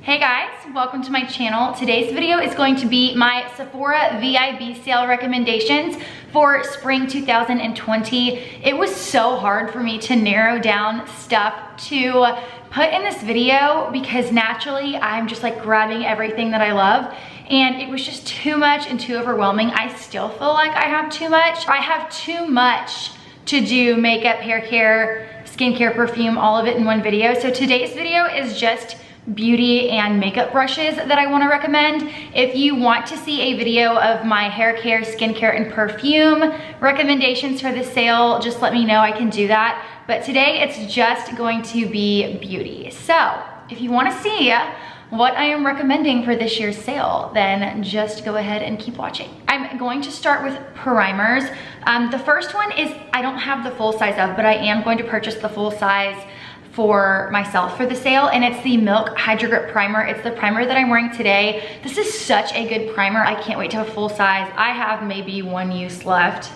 Hey guys, welcome to my channel. Today's video is going to be my Sephora VIB Sale recommendations for spring 2020. It was so hard for me to narrow down stuff to put in this video because naturally I'm just like grabbing everything that I love, and it was just too much and too overwhelming. I still feel like I have too much. I have too much to do makeup, hair care, skincare, perfume, all of it in one video. So today's video is just beauty and makeup brushes that I want to recommend. If you want to see a video of my hair care, skincare, and perfume recommendations for the sale, just let me know, I can do that. But today it's just going to be beauty. So if you want to see what I am recommending for this year's sale, then just go ahead and keep watching. I'm going to start with primers. The first one is I don't have the full size of, but I am going to purchase the full size for myself for the sale, and it's the Milk Hydra Grip Primer. It's the primer that I'm wearing today. This is such a good primer. I can't wait to have a full size. I have maybe one use left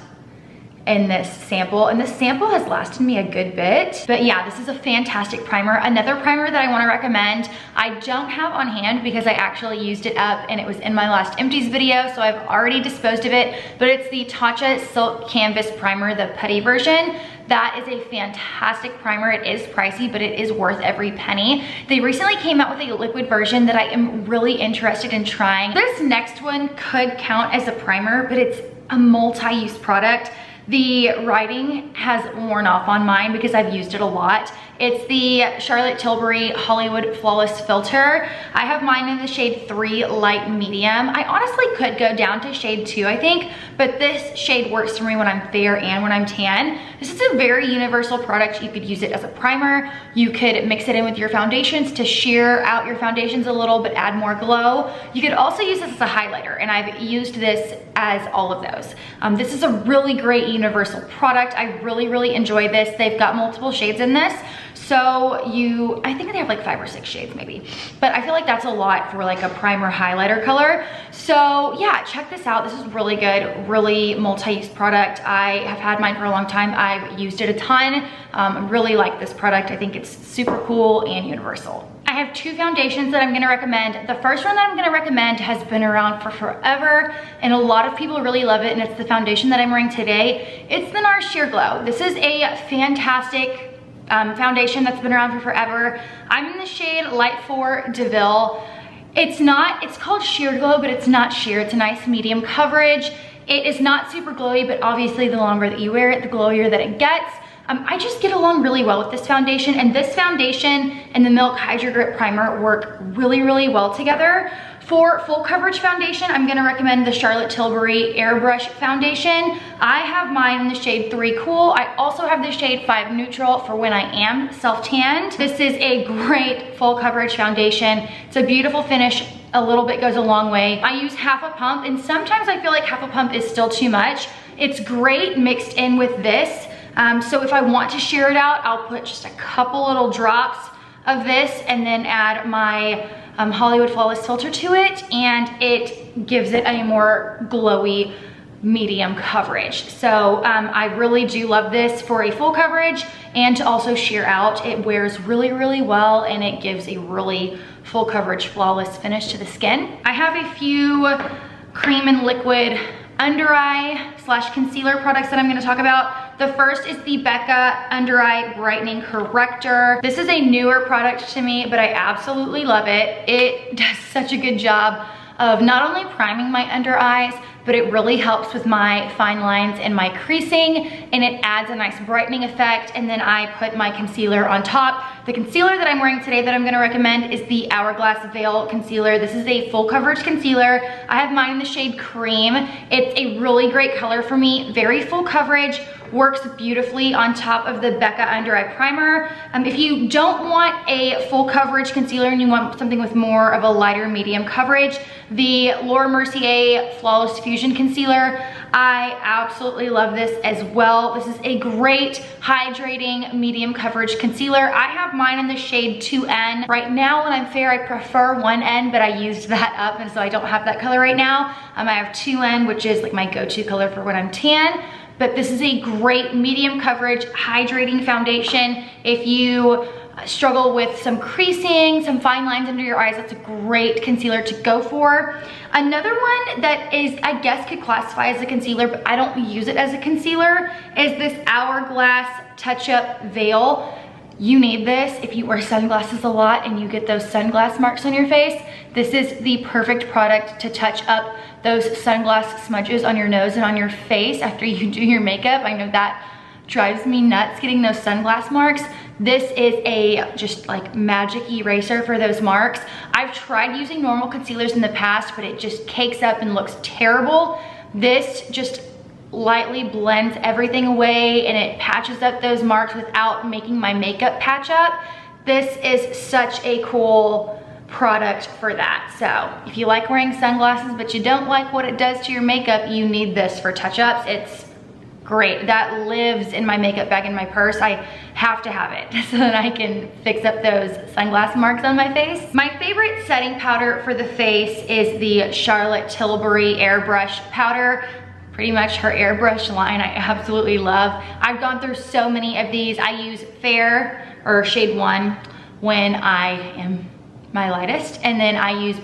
in this sample, and this sample has lasted me a good bit. But yeah, this is a fantastic primer. Another primer that I want to recommend, I don't have on hand because I actually used it up and it was in my last empties video, so I've already disposed of it, but it's the Tatcha Silk Canvas Primer, the putty version. That is a fantastic primer. It is pricey, but it is worth every penny. They recently came out with a liquid version that I am really interested in trying. This next one could count as a primer, but it's a multi-use product. The writing has worn off on mine because I've used it a lot. It's the Charlotte Tilbury Hollywood Flawless Filter. I have mine in the shade 3 light medium. I honestly could go down to shade 2, I think, but this shade works for me when I'm fair and when I'm tan. This is a very universal product. You could use it as a primer. You could mix it in with your foundations to sheer out your foundations a little but add more glow. You could also use this as a highlighter, and I've used this as all of those. This is a really great universal product. I really enjoy this. They've got multiple shades in this. So I think they have like 5 or 6 shades maybe, but I feel like that's a lot for like a primer highlighter color. So yeah, check this out. This is really good, really multi-use product. I have had mine for a long time. I've used it a ton. I really like this product. I think it's super cool and universal. I have 2 foundations that I'm gonna recommend. The first one that I'm gonna recommend has been around for forever, and a lot of people really love it, and it's the foundation that I'm wearing today. It's the Nars Sheer Glow. This is a fantastic foundation that's been around for forever. I'm in the shade Light 4 DeVille. It's called Sheer Glow, but it's not sheer. It's a nice medium coverage. It is not super glowy, but obviously the longer that you wear it, the glowier that it gets. I just get along really well with this foundation, and this foundation and the Milk Hydra Grip Primer work really well together. For full coverage foundation, I'm gonna recommend the Charlotte Tilbury Airbrush foundation. I have mine in the shade 3 Cool. I also have the shade 5 Neutral for when I am self-tanned. This is a great full coverage foundation. It's a beautiful finish. A little bit goes a long way. I use half a pump, and sometimes I feel like half a pump is still too much. It's great mixed in with this. So if I want to sheer it out, I'll put just a couple little drops of this and then add my Hollywood Flawless Filter to it, and it gives it a more glowy medium coverage. So I really do love this for a full coverage and to also sheer out. It wears really well, and it gives a really full coverage flawless finish to the skin. I have a few cream and liquid under eye / concealer products that I'm going to talk about. The first is the Becca Under Eye Brightening Corrector. This is a newer product to me, but I absolutely love it. It does such a good job of not only priming my under eyes, but it really helps with my fine lines and my creasing, and it adds a nice brightening effect. And then I put my concealer on top. The concealer that I'm wearing today that I'm gonna recommend is the Hourglass Veil Concealer. This is a full coverage concealer. I have mine in the shade Cream. It's a really great color for me, very full coverage, works beautifully on top of the Becca Under Eye Primer. If you don't want a full coverage concealer and you want something with more of a lighter medium coverage, the Mercier Flawless Fusion Concealer, I absolutely love this as well. This is a great hydrating medium coverage concealer. I have mine in the shade 2N. Right now when I'm fair, I prefer 1N, but I used that up, and so I don't have that color right now. I have 2N, which is like my go-to color for when I'm tan. But this is a great medium coverage hydrating foundation. If you struggle with some creasing, some fine lines under your eyes, that's a great concealer to go for. Another one that is, I guess, could classify as a concealer, but I don't use it as a concealer, is this Hourglass Touch-Up Veil. You need this if you wear sunglasses a lot and you get those sunglass marks on your face. This is the perfect product to touch up those sunglass smudges on your nose and on your face after you do your makeup. I know that drives me nuts, getting those sunglass marks. This is a just like magic eraser for those marks. I've tried using normal concealers in the past, but it just cakes up and looks terrible. This just lightly blends everything away and it patches up those marks without making my makeup patch up. This is such a cool product for that. So if you like wearing sunglasses but you don't like what it does to your makeup, you need this for touch-ups. It's great. That lives in my makeup bag in my purse. I have to have it so that I can fix up those sunglass marks on my face. My favorite setting powder for the face is the Charlotte Tilbury Airbrush powder. Pretty much her Airbrush line I absolutely love. I've gone through so many of these. I use Fair or Shade 1 when I am my lightest, and then I use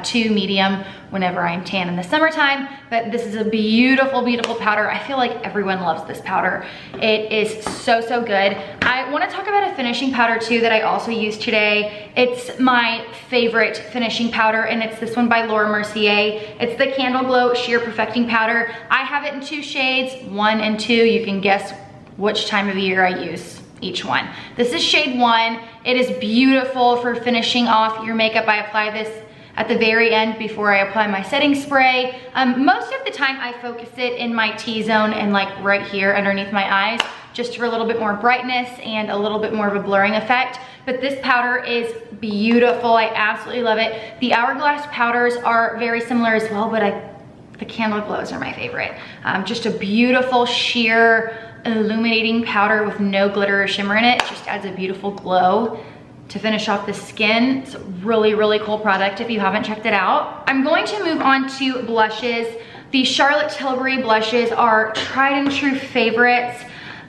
2 medium whenever I'm tan in the summertime. But this is a beautiful, beautiful powder. I feel like everyone loves this powder. It is so, so good. I want to talk about a finishing powder too that I also used today. It's my favorite finishing powder, and it's this one by Laura Mercier. It's the Candle Glow Sheer Perfecting Powder. I have it in 2 shades, 1 and 2. You can guess which time of year I use each one. This is shade 1. It is beautiful for finishing off your makeup. I apply this at the very end before I apply my setting spray. Most of the time I focus it in my T-zone and like right here underneath my eyes, just for a little bit more brightness and a little bit more of a blurring effect. But this powder is beautiful. I absolutely love it. The Hourglass powders are very similar as well, but the Candle Glows are my favorite. Just a beautiful sheer illuminating powder with no glitter or shimmer in it. It just adds a beautiful glow to finish off the skin. It's a really, really cool product if you haven't checked it out. I'm going to move on to blushes. The Charlotte Tilbury blushes are tried and true favorites.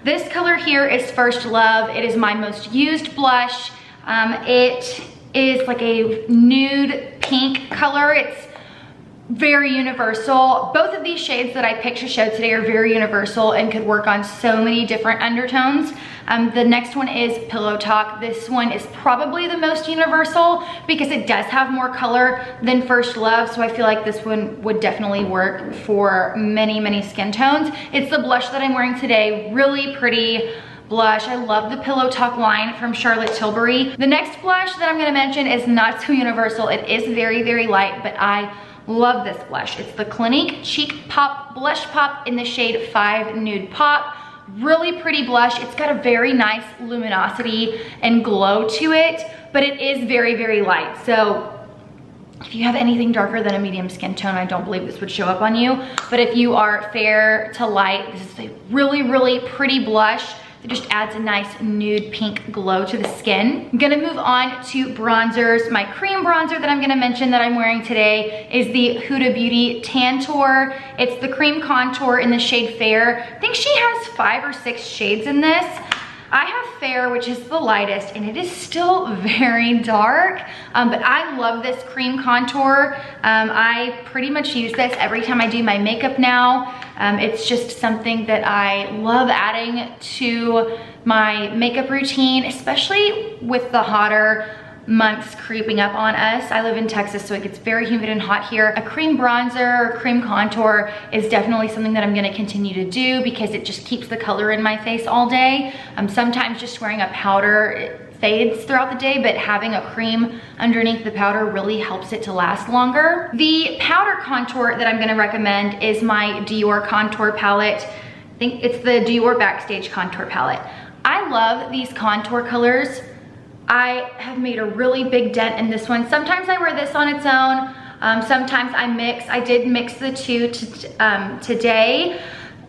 This color here is First Love. It is my most used blush. It is like a nude pink color. It's very universal. Both of these shades that I picked to show today are very universal and could work on so many different undertones. The next one is Pillow Talk. This one is probably the most universal because it does have more color than First Love, so I feel like this one would definitely work for many, many skin tones. It's the blush that I'm wearing today. Really pretty blush. I love the Pillow Talk line from Charlotte Tilbury. The next blush that I'm gonna mention is not so universal. It is very, very light, but I love this blush. It's the Clinique Cheek Pop Blush Pop in the shade 5 Nude Pop. Really pretty blush. It's got a very nice luminosity and glow to it, but it is very, very light. So if you have anything darker than a medium skin tone, I don't believe this would show up on you. But if you are fair to light, this is a really, really pretty blush. It just adds a nice nude pink glow to the skin. I'm gonna move on to bronzers. My cream bronzer that I'm gonna mention that I'm wearing today is the Huda Beauty Tantour. It's the cream contour in the shade Fair. I think she has 5 or 6 shades in this. I have Fair, which is the lightest, and it is still very dark, but I love this cream contour. I pretty much use this every time I do my makeup now. It's just something that I love adding to my makeup routine, especially with the hotter months creeping up on us. I live in Texas, so it gets very humid and hot here. A cream bronzer, cream contour is definitely something that I'm gonna continue to do because it just keeps the color in my face all day. Sometimes just wearing a powder, it fades throughout the day, but having a cream underneath the powder really helps it to last longer. The powder contour that I'm gonna recommend is my Dior contour palette. I think it's the Dior Backstage contour palette. I love these contour colors. I have made a really big dent in this one. Sometimes I wear this on its own. Sometimes I mix. I did mix the two today.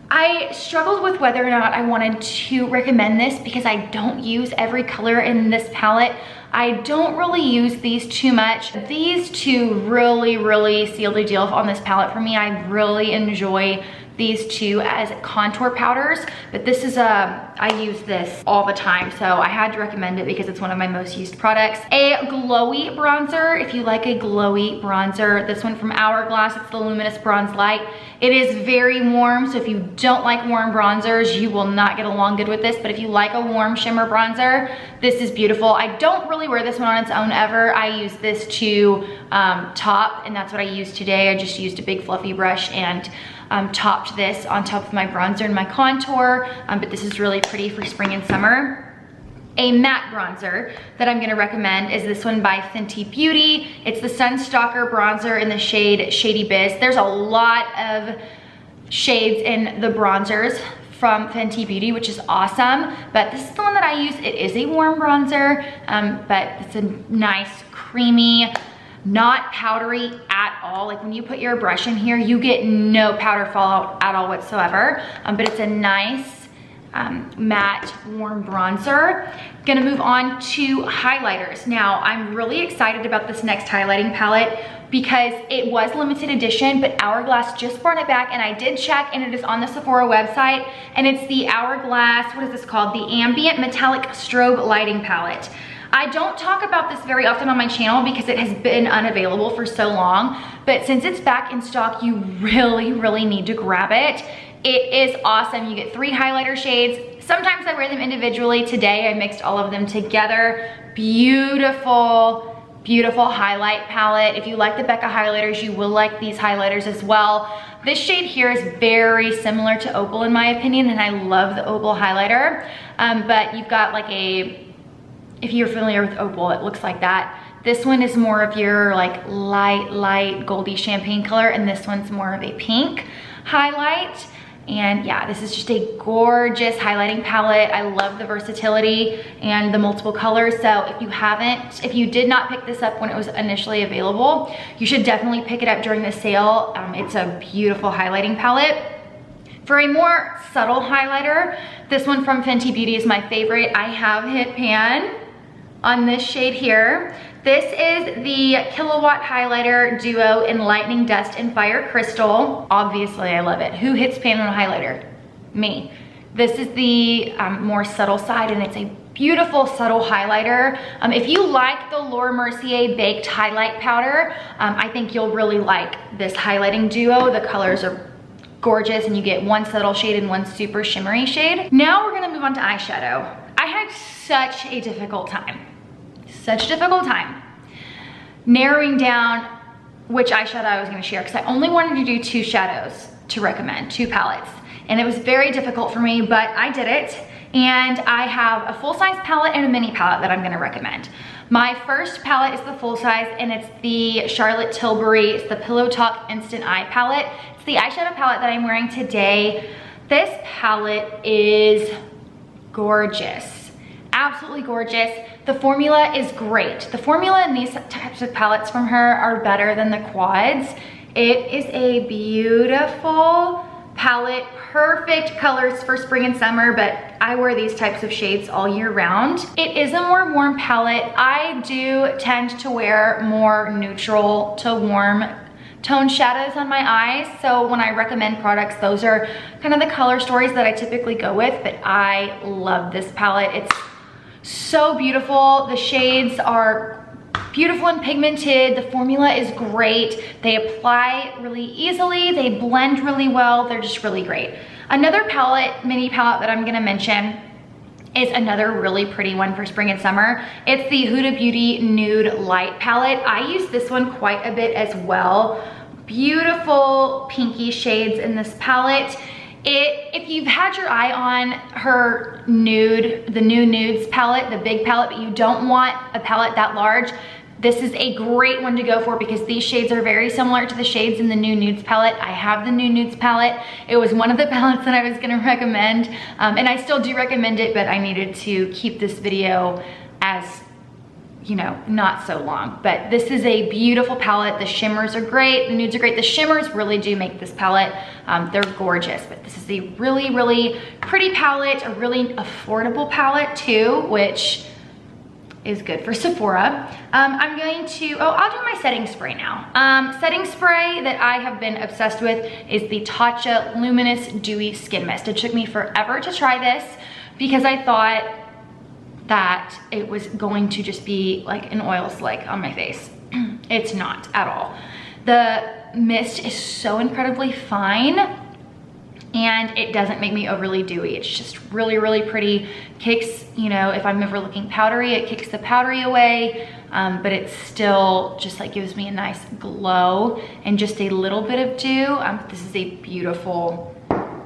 I struggled with whether or not I wanted to recommend this because I don't use every color in this palette. I don't really use these too much. These two really, really sealed the deal on this palette for me. I really enjoy these two as contour powders, but this is I use this all the time, so I had to recommend it because it's one of my most used products. A glowy bronzer, if you like a glowy bronzer, this one from Hourglass, it's the Luminous Bronze Light. It is very warm, so if you don't like warm bronzers, you will not get along good with this, but if you like a warm shimmer bronzer, this is beautiful. I don't really wear this one on its own ever. I use this to top, and that's what I used today. I just used a big fluffy brush and topped this on top of my bronzer and my contour, but this is really pretty for spring and summer. A matte bronzer that I'm gonna recommend is this one by Fenty Beauty. It's the Stalker Bronzer in the shade Shady Biz. There's a lot of shades in the bronzers from Fenty Beauty, which is awesome, but this is the one that I use. It is a warm bronzer, but it's a nice, creamy, not powdery at all. Like when you put your brush in here, you get no powder fallout at all whatsoever, but it's a nice matte warm bronzer. Gonna move on to highlighters. Now, I'm really excited about this next highlighting palette because it was limited edition, but Hourglass just brought it back, and I did check, and it is on the Sephora website, and it's the Hourglass, what is this called? The Ambient Metallic Strobe Lighting Palette. I don't talk about this very often on my channel because it has been unavailable for so long, but since it's back in stock, you really need to grab it. It is awesome. You get 3 highlighter shades. Sometimes I wear them individually. Today I mixed all of them together. Beautiful highlight palette. If you like the Becca Highlighters, you will like these highlighters as well. This shade here is very similar to Opal in my opinion, and I love the Opal highlighter. But you've got like if you're familiar with Opal, it looks like that. This one is more of your like light goldy champagne color, and this one's more of a pink highlight. And yeah, this is just a gorgeous highlighting palette. I love the versatility and the multiple colors. So if you did not pick this up when it was initially available, you should definitely pick it up during the sale. It's a beautiful highlighting palette. For a more subtle highlighter, this one from Fenty Beauty is my favorite. I have hit pan on this shade here. This is the Kilowatt Highlighter Duo in Lightning Dust and Fire Crystal. Obviously, I love it. Who hits pan on a highlighter? Me. This is the more subtle side, and it's a beautiful subtle highlighter. If you like the Mercier Baked Highlight Powder, I think you'll really like this highlighting duo. The colors are gorgeous, and you get one subtle shade and one super shimmery shade. Now we're gonna move on to eyeshadow. I had such a difficult time narrowing down which eyeshadow I was gonna share, because I only wanted to do 2 shadows to recommend, 2 palettes. And it was very difficult for me, but I did it. And I have a full-size palette and a mini palette that I'm gonna recommend. My first palette is the full-size, and it's the Charlotte Tilbury, it's the Pillow Talk Instant Eye Palette. It's the eyeshadow palette that I'm wearing today. This palette is gorgeous, absolutely gorgeous. The formula is great. The formula in these types of palettes from her are better than the quads. It is a beautiful palette, perfect colors for spring and summer, but I wear these types of shades all year round. It is a more warm palette. I do tend to wear more neutral to warm tone shadows on my eyes, so when I recommend products, those are kind of the color stories that I typically go with, but I love this palette. It's so beautiful. The shades are beautiful and pigmented. The formula is great. They apply really easily. They blend really well. They're just really great. Another palette, mini palette that I'm gonna mention is another really pretty one for spring and summer. It's the Huda Beauty Nude Light Palette. I use this one quite a bit as well. Beautiful pinky shades in this palette. If you've had your eye on her Nude, the new Nudes palette, the big palette, but you don't want a palette that large, this is a great one to go for because these shades are very similar to the shades in the new Nudes palette. I have the new Nudes palette. It was one of the palettes that I was gonna recommend, and I still do recommend it, but I needed to keep this video as, you know, not so long. But this is a beautiful palette. The shimmers are great, the nudes are great. The shimmers really do make this palette, they're gorgeous, but this is a really pretty palette, a really affordable palette too, which is good for Sephora. I'm going to, I'll do my setting spray now. Setting spray that I have been obsessed with is the Tatcha Luminous Dewy Skin Mist. It took me forever to try this because I thought that it was going to just be like an oil slick on my face. It's not at all. The mist is so incredibly fine and it doesn't make me overly dewy. It's just really, really pretty. Kicks, you know, if I'm ever looking powdery, it kicks the powdery away, but it still just like gives me a nice glow and just a little bit of dew. This is a beautiful,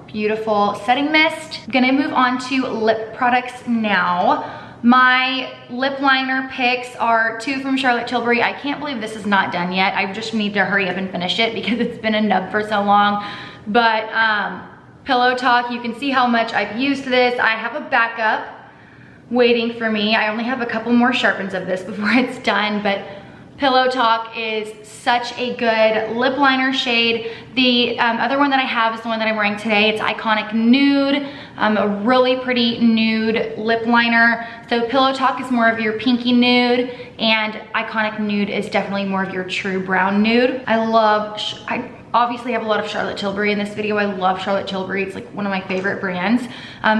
beautiful setting mist. I'm gonna move on to lip products now. My lip liner picks are 2 from Charlotte Tilbury. I can't believe this is not done yet. I just need to hurry up and finish it because it's been a nub for so long. But Pillow Talk, you can see how much I've used this. I have a backup waiting for me. I only have a couple more sharpens of this before it's done, but Pillow Talk is such a good lip liner shade. The other one that I have is the one that I'm wearing today. It's Iconic Nude, a really pretty nude lip liner. So Pillow Talk is more of your pinky nude and Iconic Nude is definitely more of your true brown nude. I obviously have a lot of Charlotte Tilbury in this video. I love Charlotte Tilbury. It's like one of my favorite brands. I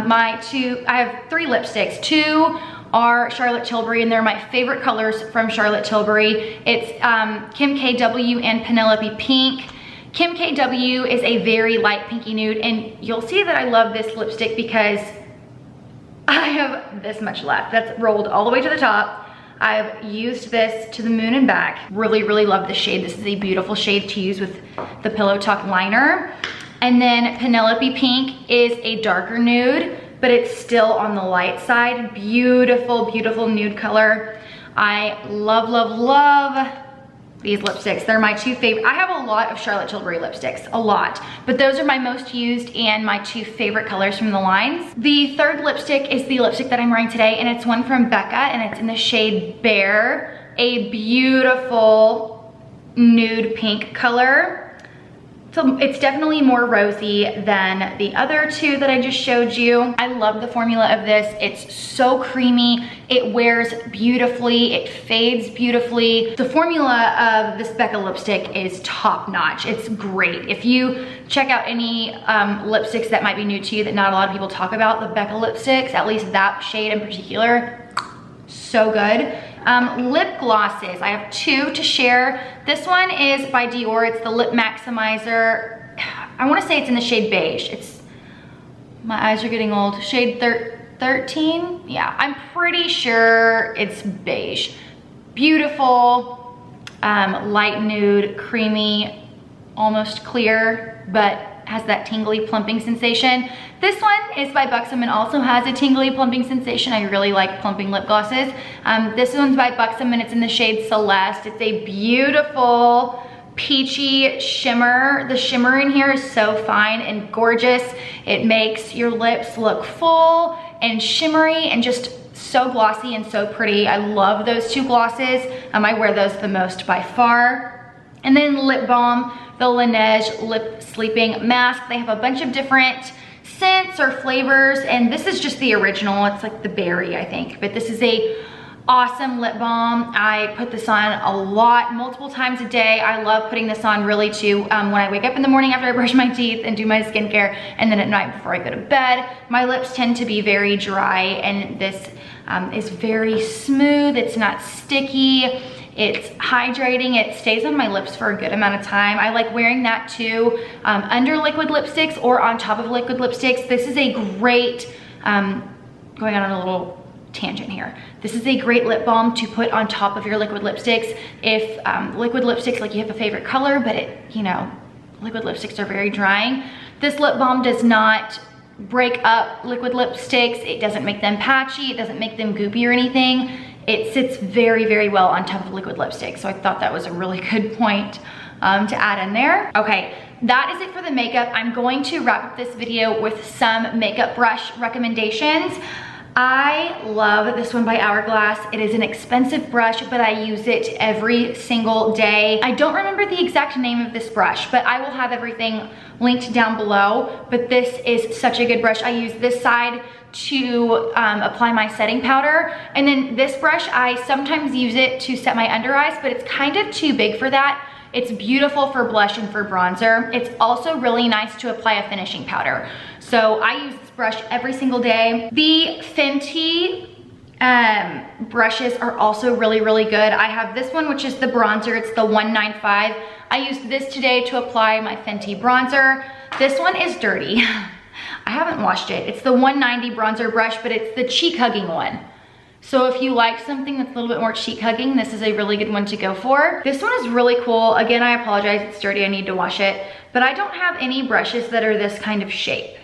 have 3 lipsticks. 2 are Charlotte Tilbury and they're my favorite colors from Charlotte Tilbury. It's Kim KW and Penelope Pink. Kim KW is a very light pinky nude and you'll see that I love this lipstick because I have this much left. That's rolled all the way to the top. I've used this to the moon and back. Really, really love this shade. This is a beautiful shade to use with the Pillow Talk liner. And then Penelope Pink is a darker nude, but it's still on the light side. Beautiful, beautiful nude color. I love, love, love these lipsticks. They're my 2 favorite. I have a lot of Charlotte Tilbury lipsticks, a lot, but those are my most used and my 2 favorite colors from the lines. The 3rd lipstick is the lipstick that I'm wearing today, and it's one from Becca, and it's in the shade Bear, a beautiful nude pink color. So it's definitely more rosy than the other 2 that I just showed you. I love the formula of this. It's so creamy. It wears beautifully. It fades beautifully. The formula of this Becca lipstick is top notch. It's great. If you check out any lipsticks that might be new to you that not a lot of people talk about, the Becca lipsticks, at least that shade in particular, so good. Lip glosses, I have 2 to share. This one is by Dior. It's the Lip Maximizer. I want to say it's in the shade beige. My eyes are getting old. Shade 13? Yeah, I'm pretty sure it's beige. Beautiful, light nude, creamy, almost clear, but has that tingly plumping sensation. This one is by Buxom and also has a tingly plumping sensation. I really like plumping lip glosses. This one's by Buxom and it's in the shade Celeste. It's a beautiful peachy shimmer. The shimmer in here is so fine and gorgeous. It makes your lips look full and shimmery and just so glossy and so pretty. I love those 2 glosses. I wear those the most by far. And then lip balm, the Laneige Lip Sleeping Mask. They have a bunch of different scents or flavors, and this is just the original. It's like the berry, I think, but this is a awesome lip balm. I put this on a lot, multiple times a day. I love putting this on really too when I wake up in the morning after I brush my teeth and do my skincare, and then at night before I go to bed. My lips tend to be very dry, and this is very smooth. It's not sticky. It's hydrating. It stays on my lips for a good amount of time. I like wearing that too under liquid lipsticks or on top of liquid lipsticks. This is a great, going on a little tangent here. This is a great lip balm to put on top of your liquid lipsticks. If liquid lipsticks, like you have a favorite color, but liquid lipsticks are very drying. This lip balm does not break up liquid lipsticks. It doesn't make them patchy. It doesn't make them goopy or anything. It sits very, very well on top of liquid lipstick. So I thought that was a really good point to add in there. Okay, that is it for the makeup. I'm going to wrap up this video with some makeup brush recommendations. I love this one by Hourglass. It is an expensive brush, but I use it every single day. I don't remember the exact name of this brush, but I will have everything linked down below. But this is such a good brush. I use this side to apply my setting powder. And then this brush, I sometimes use it to set my under eyes, but it's kind of too big for that. It's beautiful for blush and for bronzer. It's also really nice to apply a finishing powder. So I use this brush every single day. The FENTY brushes are also really, really good. I have this one, which is the bronzer. It's the 195. I used this today to apply my FENTY bronzer. This one is dirty. I haven't washed it. It's the 190 bronzer brush, but it's the cheek hugging one. So if you like something that's a little bit more cheek hugging, this is a really good one to go for. This one is really cool. Again, I apologize, it's dirty, I need to wash it. But I don't have any brushes that are this kind of shape.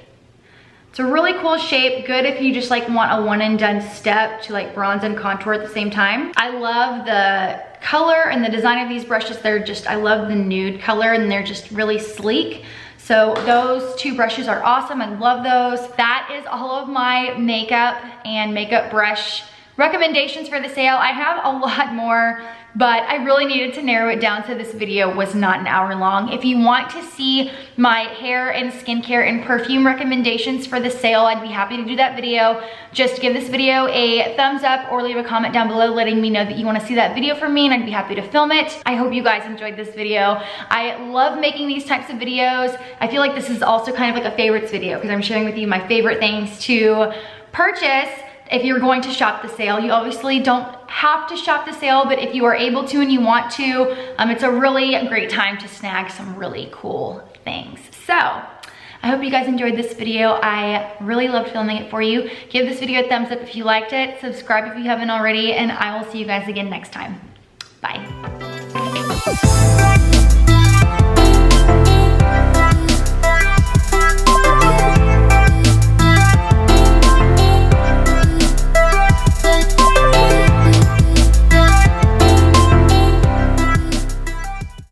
It's a really cool shape, good if you just like want a one and done step to like bronze and contour at the same time. I love the color and the design of these brushes. I love the nude color and they're just really sleek. So those two brushes are awesome, I love those. That is all of my makeup and makeup brush recommendations for the sale. I have a lot more, but I really needed to narrow it down so this video was not an hour long. If you want to see my hair and skincare and perfume recommendations for the sale, I'd be happy to do that video. Just give this video a thumbs up or leave a comment down below letting me know that you want to see that video from me, and I'd be happy to film it. I hope you guys enjoyed this video. I love making these types of videos. I feel like this is also kind of like a favorites video because I'm sharing with you my favorite things to purchase. If you're going to shop the sale, you obviously don't have to shop the sale, but if you are able to and you want to, it's a really great time to snag some really cool things. So I hope you guys enjoyed this video. I really loved filming it for you. Give this video a thumbs up if you liked it. Subscribe if you haven't already, and I will see you guys again next time. Bye.